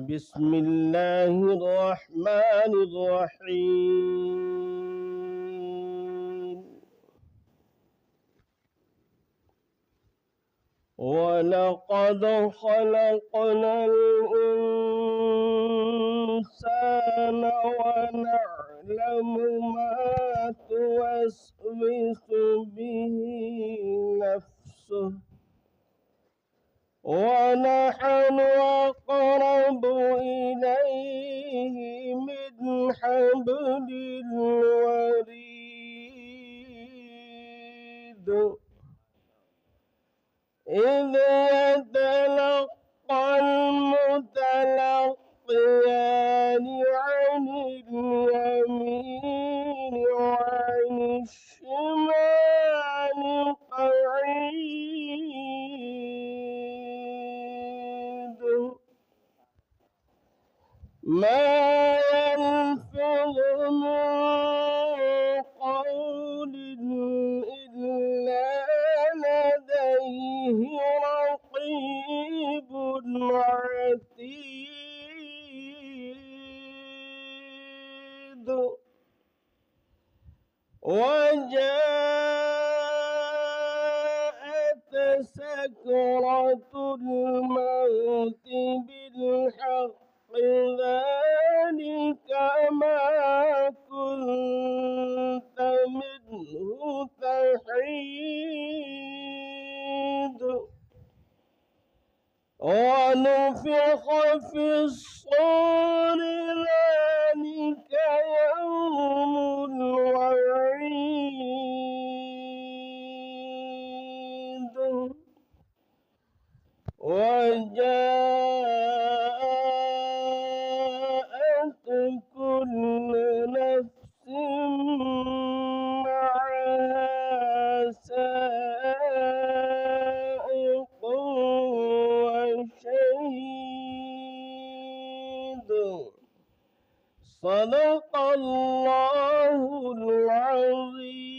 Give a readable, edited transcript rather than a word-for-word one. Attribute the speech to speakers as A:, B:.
A: بسم الله الرحمن الرحيم. ولقد خلقنا الإنسان ونعلم ما توسوس به نفسه ونحن أقرب إليه من حبل الوريد إذ يتلقى المتلقيان عن اليمين وعن الشمال قعيد ما يلفظ من قول إلا لديه رقيب عتيد وجاءت سكرة الموت بالحق ذلك ما كنت منه تحيد ونفخ في الصور ذلك يوم الوعيد وجاءت كل نفس معها سائق وشهيد صدق الله العظيم.